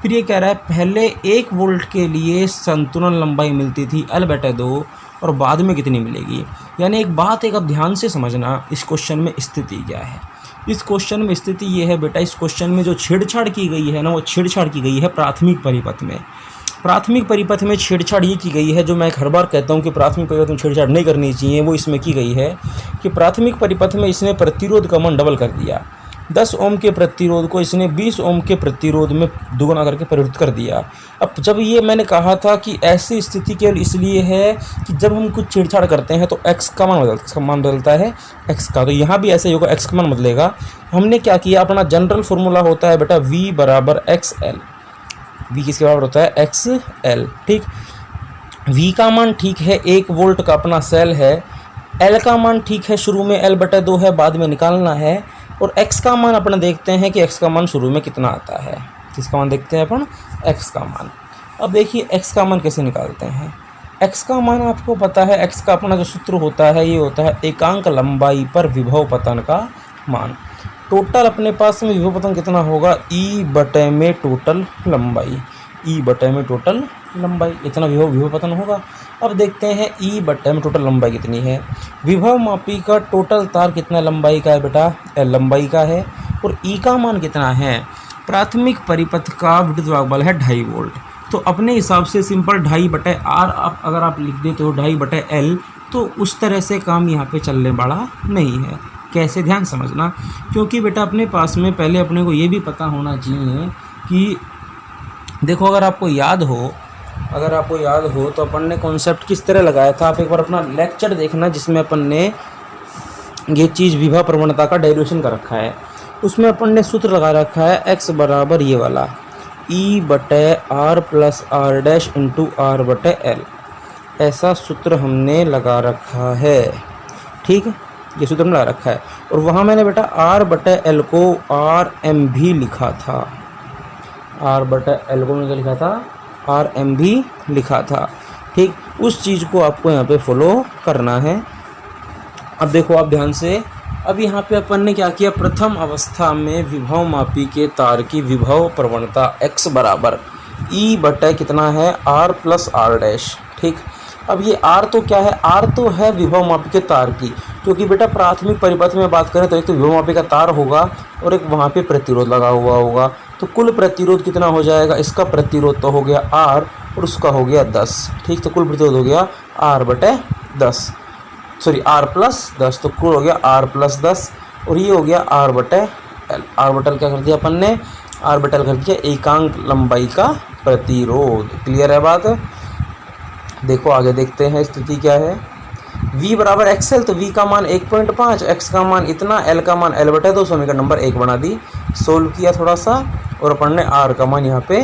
फिर ये कह रहा है पहले 1 वोल्ट के लिए संतुलन लंबाई मिलती थी L/2, और बाद में कितनी मिलेगी। यानी एक बात आप ध्यान से समझना, इस क्वेश्चन में स्थिति क्या है। इस क्वेश्चन में स्थिति ये है बेटा, इस क्वेश्चन में जो छेड़छाड़ की गई है ना, वो छेड़छाड़ की गई है प्राथमिक परिपथ में। प्राथमिक परिपथ में छेड़छाड़ ये की गई है, जो मैं हर बार कहता हूँ कि प्राथमिक परिपथ में छेड़छाड़ नहीं करनी चाहिए, वो इसमें की गई है कि प्राथमिक परिपथ में इसने प्रतिरोध का मान डबल कर दिया। 10 ओम के प्रतिरोध को इसने 20 ओम के प्रतिरोध में दुगुना करके परिवर्तित कर दिया। अब जब ये मैंने कहा था कि ऐसी स्थिति केवल इसलिए है कि जब हम कुछ छेड़छाड़ करते हैं तो x का मान बदलता है x का, तो यहाँ भी ऐसे ही होगा, x का मान बदलेगा। हमने क्या किया, अपना जनरल फॉर्मूला होता है बेटा V = XL। वी किसके बराबर होता है, एक्स एल। ठीक, वी का मान ठीक है 1 वोल्ट का अपना सेल है, एल का मान ठीक है शुरू में L/2 है, बाद में निकालना है, और एक्स का मान अपन देखते हैं कि एक्स का मान शुरू में कितना आता है। किसका मान देखते हैं अपन, एक्स का मान। अब देखिए एक्स का मान कैसे निकालते हैं। एक्स का मान आपको पता है, एक्स का अपना जो सूत्र होता है ये होता है एकांक लंबाई पर विभव पतन का मान। टोटल अपने पास में विभव पतन कितना होगा, ई बटे में टोटल लंबाई, ई बटे में टोटल लंबाई, इतना विभव पतन होगा। अब देखते हैं ई बटे में टोटल लंबाई कितनी है। विभव मापी का टोटल तार कितना लंबाई का है बेटा, एल लंबाई का है, और ई का मान कितना है, प्राथमिक परिपथ का विद्युत वाहक बल है 2.5 वोल्ट। तो अपने हिसाब से सिंपल 2.5 बटे आर अगर आप लिख देते हो 2.5 बटे एल, तो उस तरह से काम यहाँ पे चलने वाला नहीं है। कैसे, ध्यान समझना, क्योंकि बेटा अपने पास में पहले अपने को ये भी पता होना चाहिए कि देखो अगर आपको याद हो तो अपन ने कॉन्सेप्ट किस तरह लगाया था। आप एक बार अपना लेक्चर देखना जिसमें अपन ने ये चीज़ विभव प्रवणता का डेरिवेशन कर रखा है। उसमें अपन ने सूत्र लगा रखा है एक्स बराबर ये वाला ई बटे R plus R dash into R बटे एल, ऐसा सूत्र हमने लगा रखा है। ठीक, ये सूत्र हमने लगा रखा है, और वहाँ मैंने बेटा आर बटे एल को आर एम भी लिखा था, आर बटे एल को मैंने लिखा था आर एम भी लिखा था। ठीक, उस चीज़ को आपको यहाँ पे फॉलो करना है। अब देखो आप ध्यान से, अब यहाँ पे अपन ने क्या किया, प्रथम अवस्था में विभव मापी के तार की विभव प्रवणता x बराबर ई बटे कितना है, आर प्लस आर डैश। ठीक, अब ये आर तो क्या है, आर तो है विभव मापी के तार की, क्योंकि बेटा प्राथमिक परिपथ में बात करें तो एक तो विभव मापी का तार होगा और एक वहाँ पे प्रतिरोध लगा हुआ होगा। तो कुल प्रतिरोध कितना हो जाएगा, इसका प्रतिरोध तो हो गया R और उसका हो गया 10। ठीक, तो कुल प्रतिरोध हो गया R बटे 10, सॉरी R प्लस 10, तो कुल हो गया R प्लस 10, और ये हो गया R बटे L। R बटे L क्या कर दिया अपन ने, R बटे L कर दिया एकांक लंबाई का प्रतिरोध। क्लियर है बात। देखो आगे देखते हैं स्थिति क्या है। V बराबर XL, तो V का मान 1.5, X का मान इतना, L का मान L बटे 2, समीकरण नंबर 1 बना दी। सोल्व किया थोड़ा सा, और अपन ने R का मान यहाँ पे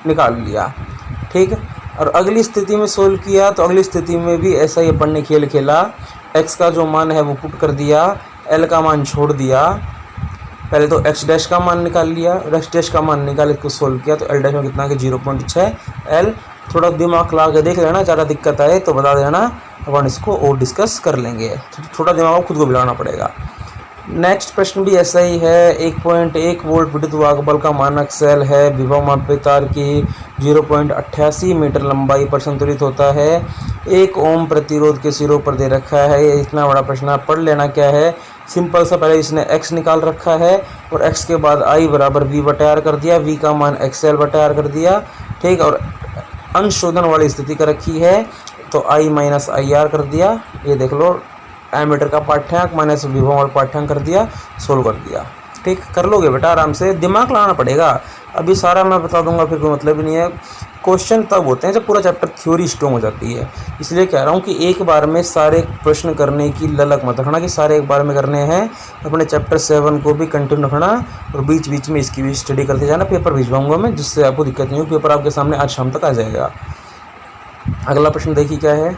निकाल लिया। ठीक, और अगली स्थिति में सोल्व किया तो अगली स्थिति में भी ऐसा ही अपन ने खेल खेला। X का जो मान है वो पुट कर दिया, L का मान छोड़ दिया। पहले तो X डैश का मान निकाल लिया, X डैश का मान निकाल इसको सोल्व किया तो L डैश में कितना है 0.6 L। थोड़ा दिमाग लगा के देख लेना, ज़्यादा दिक्कत आए तो बता देना, अपन इसको और डिस्कस कर लेंगे। थोड़ा दिमाग खुद को बिलाना पड़ेगा। नेक्स्ट प्रश्न भी ऐसा ही है। 1.1 वोल्ट विद्युत वाहक बल का मानक सेल है, विभव मापी तार की 0.88 मीटर लंबाई पर संतुलित होता है, 1 ओम प्रतिरोध के सिरों पर दे रखा है। ये इतना बड़ा प्रश्न आप पढ़ लेना क्या है, सिंपल सा, पहले इसने x निकाल रखा है और x के बाद I बराबर v बटे आर कर दिया, v का मान XL बटे आर कर दिया। ठीक, और अंशशोधन वाली स्थिति कर रखी है तो I माइनस आई आर कर दिया। ये देख लो, एमीटर का पाठ्यांक माइनस विभव वाला पाठ्यांक कर दिया, सोल्व कर दिया। ठीक, कर लोगे बेटा आराम से, दिमाग लगाना पड़ेगा। अभी सारा मैं बता दूंगा फिर कोई मतलब ही नहीं है। क्वेश्चन तब होते हैं जब पूरा चैप्टर थ्योरी स्ट्रॉन्ग हो जाती है, इसलिए कह रहा हूँ कि एक बार में सारे प्रश्न करने की ललक मत रखना कि सारे एक बार में करने हैं। अपने चैप्टर 7 को भी कंटिन्यू रखना और बीच बीच में इसकी भी स्टडी करते जाना। पेपर भिजवाऊंगा मैं, जिससे आपको दिक्कत नहीं हो, पेपर आपके सामने आज शाम तक आ जाएगा। अगला प्रश्न देखिए क्या है।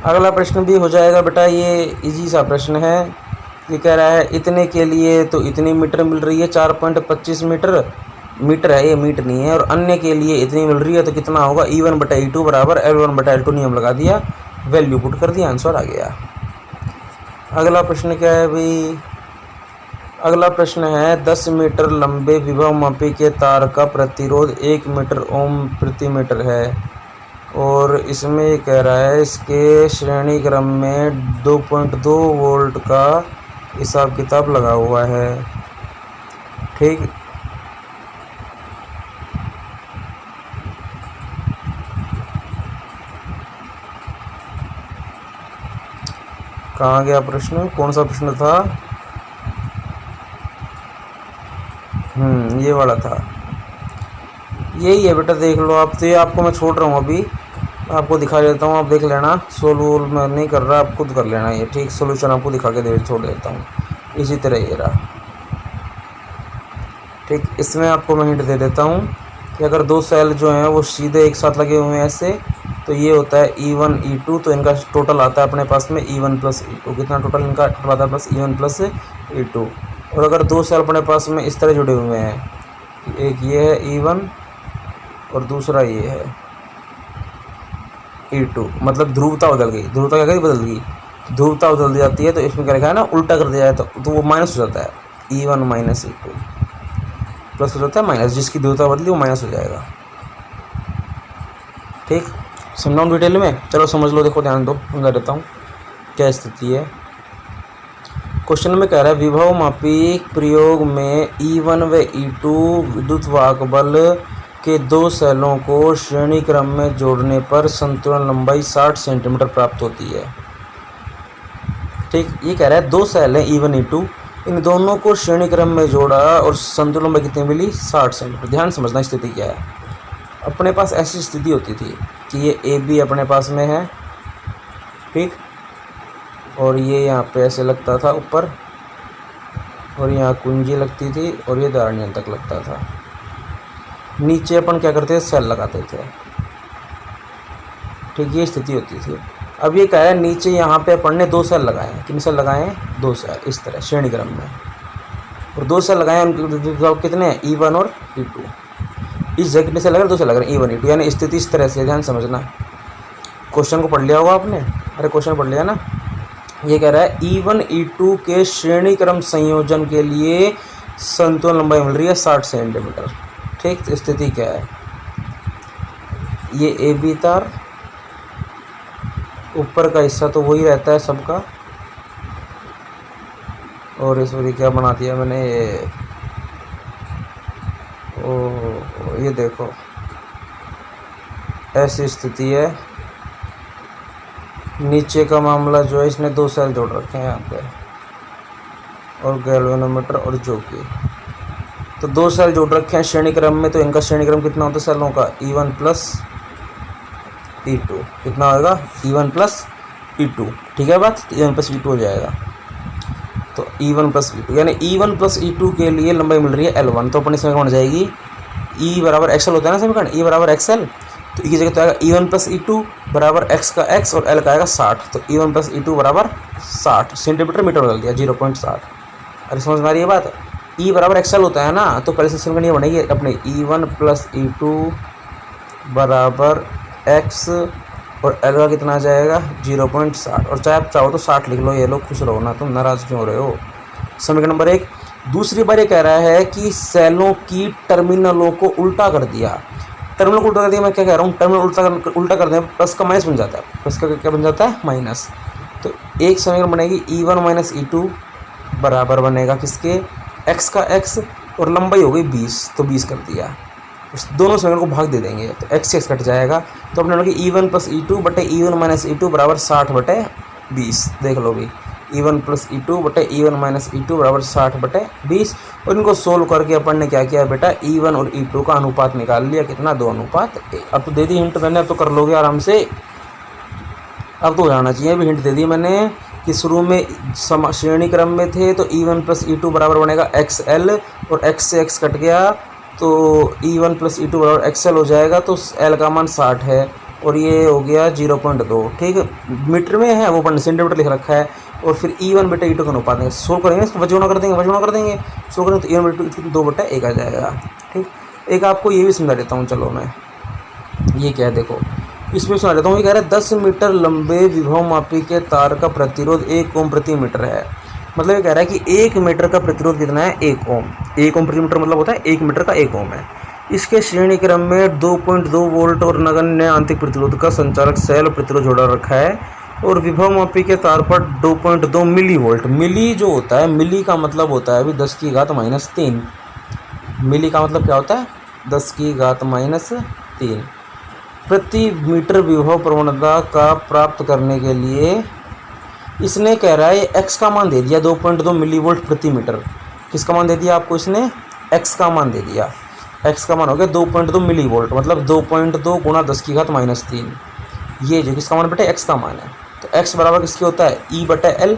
अगला प्रश्न भी हो जाएगा बेटा, ये इजी सा प्रश्न है। ये कह रहा है इतने के लिए तो इतनी मीटर मिल रही है, 4.25 मीटर है, ये मीटर नहीं है, और अन्य के लिए इतनी मिल रही है तो कितना होगा, E1 बटा E2 बराबर L1 बटा L2 नियम लगा दिया, वैल्यू पुट कर दिया, आंसर आ गया। अगला प्रश्न क्या है भाई, अगला प्रश्न है 10 मीटर लंबे विभव मापी के तार का प्रतिरोध 1 मीटर ओम प्रति मीटर है, और इसमें कह रहा है इसके श्रेणी क्रम में 2.2 वोल्ट का हिसाब किताब लगा हुआ है। ठीक, कहाँ गया प्रश्न, कौन सा प्रश्न था, ये वाला था, यही है बेटा, देख लो आप। तो ये आपको मैं छोड़ रहा हूँ, अभी आपको दिखा देता हूँ, आप देख लेना। सोल्व मैं नहीं कर रहा, आप खुद कर लेना ये। ठीक, सोल्यूशन आपको दिखा के छोड़ देता हूँ। इसी तरह ये रहा। ठीक, इसमें आपको मैं हिंट दे देता हूँ कि अगर दो सेल जो हैं वो सीधे एक साथ लगे हुए हैं ऐसे, तो ये होता है E1 E2, तो इनका टोटल आता है अपने पास में E1 प्लस E2। कितना टोटल इनका टोटल आता है प्लस E1 प्लस E2। और अगर दो सेल अपने पास में इस तरह जुड़े हुए हैं, एक ये है E1 और दूसरा ये है E2, मतलब ध्रुवता बदल गई। ध्रुवता क्या गई, बदल गई, ध्रुवता बदल दी जाती है। तो इसमें क्या लिखा है ना, उल्टा कर दिया जाए तो वो माइनस हो जाता है, E1 माइनस E2, प्लस हो जाता है माइनस, जिसकी ध्रुवता बदली वो माइनस हो जाएगा। ठीक, समझाऊँ डिटेल में? चलो समझ लो, देखो ध्यान दो, समझा देता हूँ क्या स्थिति है। क्वेश्चन में कह रहा है विभव मापी प्रयोग में E1 व E2 विद्युत वाहक बल के दो सेलों को श्रेणी क्रम में जोड़ने पर संतुलन लंबाई 60 सेंटीमीटर प्राप्त होती है। ठीक, ये कह रहा है दो सेल हैं E1 E2, इन दोनों को श्रेणी क्रम में जोड़ा और संतुलन लंबाई कितनी मिली, 60 सेंटीमीटर। ध्यान समझना स्थिति क्या है। अपने पास ऐसी स्थिति होती थी कि ये AB अपने पास में है, ठीक, और ये यहाँ पे ऐसे लगता था ऊपर, और यहाँ कुंजी लगती थी, और ये धार नियंत्रक लगता था। नीचे अपन क्या करते थे, सेल लगाते थे। ठीक, ये स्थिति होती थी। अब ये क्या है, नीचे यहाँ पे अपन ने दो सेल लगाए हैं। कितने सेल लगाए हैं, दो सेल, इस तरह श्रेणी क्रम में, और दो सेल लगाए हैं। उनके कितने हैं, E1 और E2। इस जगह कितने सेल लग रहे हैं, दो सेल लग रहे हैं, E1 E2, यानी स्थिति इस तरह से। ध्यान समझना, क्वेश्चन को पढ़ लिया होगा आपने, अरे क्वेश्चन पढ़ लिया ना। ये कह रहा है E1 E2 के श्रेणी क्रम संयोजन के लिए संतुलन लंबाई मिल रही है 60 सेंटीमीटर। ठीक, तो स्थिति क्या है, ये AB तार, ऊपर का हिस्सा तो वही रहता है सबका, और इस वरी क्या बना दिया मैंने, ये ओ ये देखो ऐसी स्थिति है। नीचे का मामला जो है, इसने दो सेल जोड़ रखे हैं यहाँ पे, और गैल्वेनोमीटर और जोकी, तो दो सेल जोड़ रखे हैं श्रेणी क्रम में। तो इनका श्रेणी क्रम कितना होता है सेलों का, E1 प्लस E2। कितना होगा, E1 प्लस E2। ठीक है बात, E1 प्लस E2 हो जाएगा। तो E1 प्लस E2 यानी E1 प्लस E2 के लिए लंबाई मिल रही है L1। तो अपनी समीकरण बन जाएगी E बराबर XL होता है ना समीकरण, E बराबर XL। तो E की जगह तो आएगा E1 प्लस E2 बराबर X का X और L का आएगा 60। तो E1 प्लस E2 बराबर 60 सेंटीमीटर, मीटर बदल दिया 0.60। अरे समझ में आ रही है बात। E बराबर XL होता है ना, तो पहले से समीकरण ये बनेगी अपने E1 प्लस E2 बराबर X और L का कितना आ जाएगा 0.60। और चाहे आप चाहो तो 60 लिख लो, ये लो, खुश रहो ना, तुम नाराज क्यों हो रहे हो। समीकरण नंबर 1। दूसरी बार ये कह रहा है कि सेलों की टर्मिनलों को उल्टा कर दिया। टर्मिनल को उल्टा कर दिया, मैं क्या कह रहा हूँ, टर्मिनल उल्टा कर दें, प्लस का माइनस बन जाता है, प्लस का क्या बन जाता है, माइनस। तो एक समीकरण बनेगी E1 माइनस E2 बराबर बनेगा किसके, X का X, और लंबाई हो गई 20, तो 20 कर दिया। उस दोनों समीकरण को भाग दे देंगे तो X से X कट जाएगा। तो अपने लोग E1 प्लस E2 बटे E1 माइनस E2 बराबर 60 बटे 20। देख लो भाई, E1 प्लस E2 बटे E1 माइनस E2 बराबर 60 बटे 20। और इनको सोल्व करके अपन ने क्या किया बेटा, E1 और E2 का अनुपात निकाल लिया, कितना, 2:1। अब तो दे दी हिंट मैंने, अब तो कर लोगे आराम से, अब तो हो जाना चाहिए। अभी हिंट दे दी मैंने कि शुरू में श्रेणी क्रम में थे, तो E1 प्लस E2 बराबर बनेगा XL, और X से X कट गया तो E1 प्लस E2 बराबर XL हो जाएगा। तो L का मान 60 है, और ये हो गया 0.2। ठीक है, मीटर में है वो, अपन सेंटीमीटर लिख रखा है। और फिर E1 बटे E2 का अनुपात देंगे, सोल्व करेंगे, इसको वजूना कर देंगे, सोल्व करेंगे तो E1 बटे E2 2/1 आ जाएगा। ठीक, एक आपको ये भी समझा देता हूँ, चलो मैं ये क्या है देखो, इसमें सुना देता हूँ। ये कह रहा है 10 मीटर लंबे विभव मापी के तार का प्रतिरोध 1 ओम प्रति मीटर है। मतलब ये कह रहा है कि 1 मीटर का प्रतिरोध कितना है, 1 ओम। 1 ओम प्रति मीटर मतलब होता है 1 मीटर का 1 ओम है। इसके श्रेणी क्रम में 2.2 वोल्ट और नगण्य आंतरिक प्रतिरोध का संचालक सेल प्रतिरोध जोड़ा रखा है, और विभव मापी के तार पर 2.2 मिली वोल्ट। मिली जो होता है, मिली का मतलब होता है अभी 10 की घात -3। मिली का मतलब क्या होता है, 10 की घात -3 प्रति मीटर विभव प्रवणता का प्राप्त करने के लिए इसने कह रहा है x का मान दे दिया 2.2 मिली वोल्ट प्रति मीटर। किसका मान दे दिया आपको इसने, x का मान दे दिया। x का मान हो गया 2.2 मिली वोल्ट, मतलब 2.2 गुणा 10 की घात -3। ये जो किसका मान बेटे, x का मान है। तो x बराबर किसके होता है, E बटे L।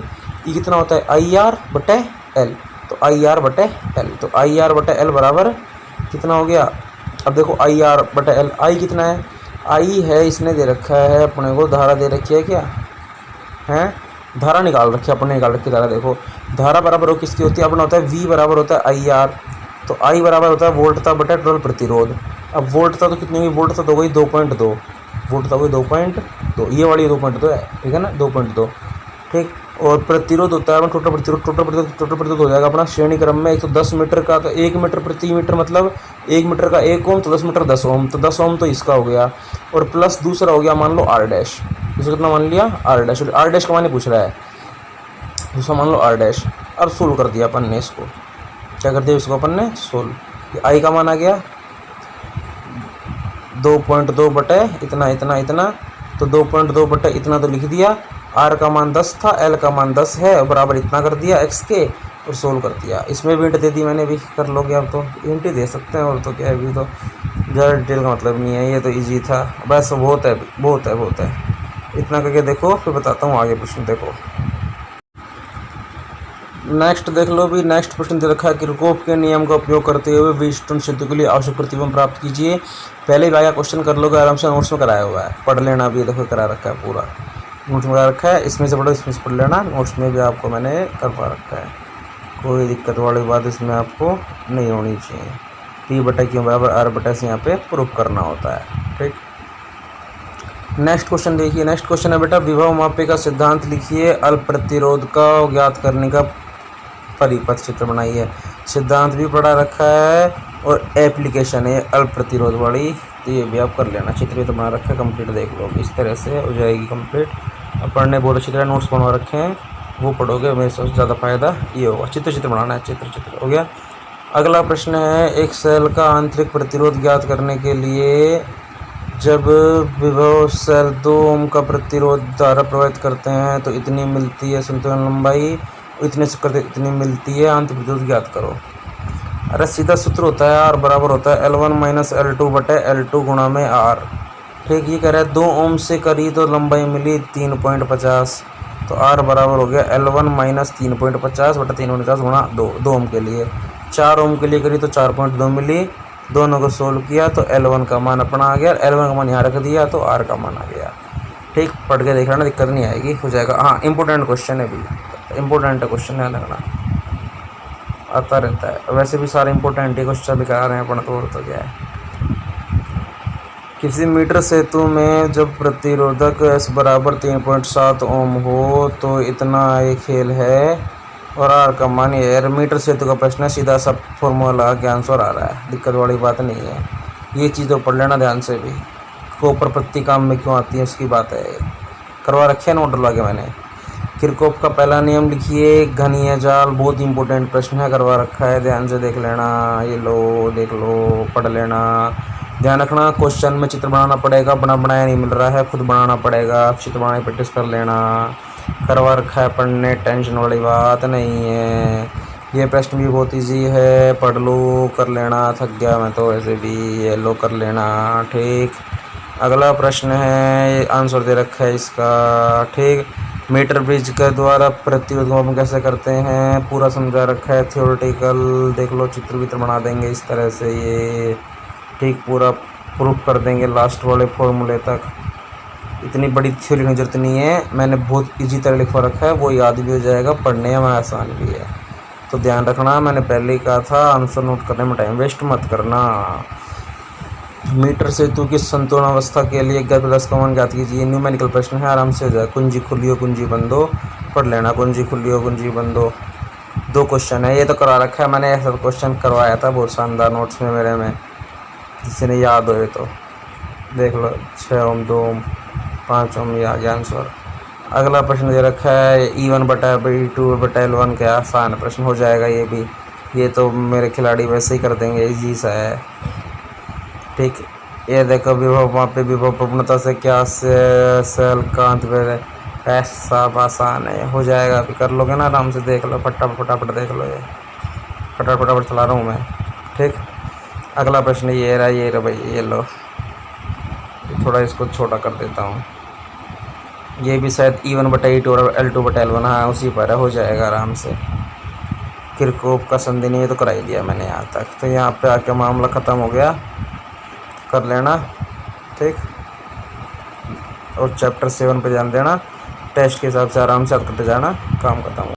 E कितना होता है, IR बटे L। तो आई आर बटे एल। तो आई आर बटे एल बराबर कितना हो गया? अब देखो आई आर बटे एल, आई कितना है? आई है, इसने दे रखा है अपने को, धारा दे रखी है क्या है, धारा निकाल रखी है अपने, निकाल रखी धारा। देखो धारा बराबर हो किसकी होती है? अपना होता है वी बराबर होता है आई आर। तो आई बराबर होता है वोल्टता बटे टोटल प्रतिरोध। अब वोल्टता तो कितनी हुई? वोल्टता तो गई 2.2, वोल्टता हुई 2.2, ये वाली 2.2 है, ठीक है ना, 2.2, ठीक। और प्रतिरोध होता है टोटल प्रतिरोध, टोटल प्रतिरोध हो जाएगा अपना श्रेणी क्रम में 110 मीटर का, तो 1 मीटर प्रति मीटर मतलब 1 मीटर का 1 ओम, तो 10 मीटर 10 ओम, तो 10 ओम तो इसका हो गया। और प्लस दूसरा हो गया मान लो आर डैश, दूसरा कितना मान लिया? Are dash. आर डैश का माने पूछ रहा है, दूसरा मान लो आर डैश। अब सोल्व कर दिया अपन ने इसको, क्या कर दिया इसको अपन ने? सोल्व। आई का मान आ गया 2.2 बटे इतना इतना इतना, तो 2.2 बटे इतना तो लिख दिया। आर का मान 10 था, एल का मान 10 है, बराबर इतना कर दिया एक्स के, और सोल्व कर दिया। इसमें भी इंट दे दी मैंने भी, कर लोगे अब तो इंट ही दे सकते हैं, और तो क्या है, अभी तो ज़्यादा डिटेल का मतलब नहीं है, ये तो इजी था बस, बहुत है बहुत है बहुत है। इतना करके देखो, फिर बताता हूँ आगे प्रश्न। देखो नेक्स्ट देख लो भी, नेक्स्ट प्रश्न दे रखा है, किरचॉफ के नियम का उपयोग करते हुए व्हीटस्टोन सेतु के लिए आवश्यक प्रतिबंध प्राप्त कीजिए। पहले ही आया क्वेश्चन कर लोगे आराम से, नोट्स में कराया हुआ है, पढ़ लेना भी, देखो करा रखा है पूरा, नोट्स में करा रखा है, इसमें से पढ़ो, इसमें से पढ़ लेना, नोट्स में भी आपको मैंने करवा रखा है, कोई दिक्कत वाली बात इसमें आपको नहीं होनी चाहिए। पी बटा क्यू बराबर आर बटा से यहाँ पे प्रूफ करना होता है, ठीक। नेक्स्ट क्वेश्चन देखिए, नेक्स्ट क्वेश्चन है बेटा, विभव मापे का सिद्धांत लिखिए, अल्प प्रतिरोध का ज्ञात करने का परिपथ चित्र बनाइए। सिद्धांत भी पढ़ा रखा है और एप्लीकेशन है अल्प प्रतिरोध वाली, तो ये भी आप कर लेना। चित्र भी तो बना रखा है, कंप्लीट देख लो, इस तरह से हो जाएगी कंप्लीट। अब पढ़ने बहुत अच्छी तरह नोट्स बनवा रखे हैं, वो पढ़ोगे, मेरे सबसे ज़्यादा फायदा ये होगा। चित्र बनाना है, चित्र हो गया। अगला प्रश्न है, एक सेल का आंतरिक प्रतिरोध ज्ञात करने के लिए जब विभव सेल 2 ओम का प्रतिरोध द्वारा प्रभावित करते हैं तो इतनी मिलती है संतुलन लंबाई, इतने से करते इतनी मिलती है आंतरिक प्रतिरोध ज्ञात करो। अरे सीधा सूत्र होता है, आर बराबर होता है L1 माइनस L2 बटे L2 गुणा में आर, ठीक। ये कह रहा है 2 ओम से करी तो लंबाई मिली 3.50, तो आर बराबर हो गया L1 माइनस 3.50 बटा 3.50 गुणा 2 ओम के लिए। 4 ओम के लिए करी तो 4.2 मिली, दोनों को सोल्व किया तो L1 का मान अपना आ गया, L1 का मान यहाँ रख दिया तो आर का मान आ गया, ठीक। पढ़ के देख लेना, दिक्कत नहीं आएगी, हो जाएगा। हाँ इंपॉर्टेंट क्वेश्चन है भी, इम्पोर्टेंट क्वेश्चन है, लगना आता रहता है, वैसे भी सारे इंपॉर्टेंट ही क्वेश्चन भी करा रहे हैं अपन, तो क्या है। किसी मीटर सेतु में जब प्रतिरोधक S बराबर 3.7 ओम हो तो इतना एक खेल है, और आर का मान ये है। मीटर सेतु का प्रश्न है, सीधा सा फॉर्मूला के आंसर आ रहा है, दिक्कत वाली बात नहीं है। ये चीज़ तो पढ़ लेना ध्यान से भी, कोपर प्रति काम में क्यों आती है उसकी बात है, करवा रखे है नोट डलवा के मैंने। किरचॉफ का पहला नियम लिखिए, घनीय जाल, बहुत इंपॉर्टेंट प्रश्न है, करवा रखा है, ध्यान से देख लेना, ये लो देख लो, पढ़ लेना। ध्यान रखना क्वेश्चन में चित्र बनाना पड़ेगा, बनाया नहीं मिल रहा है, खुद बनाना पड़ेगा, चित्र बनाने प्रैक्टिस कर लेना, करवा रखा है पढ़ने, टेंशन वाली बात नहीं है। ये प्रश्न भी बहुत इजी है, पढ़ लो, कर लेना, थक गया मैं तो वैसे भी, ये लो कर लेना, ठीक। अगला प्रश्न है, आंसर दे रखा है इसका, ठीक। मीटर ब्रिज के द्वारा प्रतिरोध को हम कैसे करते हैं पूरा समझा रखा है, थियोरेटिकल देख लो, चित्र बना देंगे इस तरह से, ये ठीक पूरा प्रूफ कर देंगे लास्ट वाले फॉर्मूले तक। इतनी बड़ी थ्योरी की जरूरत नहीं है, मैंने बहुत इजी तरह लिखवा रखा है, वो याद भी हो जाएगा, पढ़ने में आसान भी है, तो ध्यान रखना। मैंने पहले ही कहा था आंसर नोट करने में टाइम वेस्ट मत करना। मीटर सेतु की संतुलन अवस्था के लिए ज्ञात प्लस का मान ज्ञात कीजिए, न्यूमेरिकल प्रश्न है, आराम से हो जाए। कुंजी खुलियो कुंजी बंदो, पढ़ लेना, कुंजी खुलियो कुंजी बंदो, 2 क्वेश्चन है, ये तो करा रखा है मैंने, ऐसा क्वेश्चन करवाया था बहुत शानदार नोट्स में मेरे में, किसी ने याद हो तो देख लो। 6 ओम 2 ओम 5 ओम, ये आ गया आंसर। अगला प्रश्न दे रखा है, E1 बटा E2 बटा L1 का आसान प्रश्न हो जाएगा ये भी, ये तो मेरे खिलाड़ी वैसे ही कर देंगे, इजी सा है, ठीक। ये देखो विभव वहाँ पे विभव प्रवणता से क्या सेल कांत ऐसा आसान है, हो जाएगा, अभी कर लोगे ना आराम से, देख लो, फटाफट देख लो, ये फटाफट चला रहा हूँ मैं, ठीक। अगला प्रश्न ये रहा भाई, ये लो, थोड़ा इसको छोटा कर देता हूँ, ये भी शायद E1 बटा E2 और L2 बटा L1, हाँ उसी पर है, हो जाएगा आराम से, किरकोप का संधि नियम तो करा ही दिया मैंने यहाँ तक। तो यहाँ पे आके मामला ख़त्म हो गया, कर लेना ठीक। और चैप्टर 7 पे ध्यान देना, टेस्ट के हिसाब से आराम से करते जाना, काम खत्म।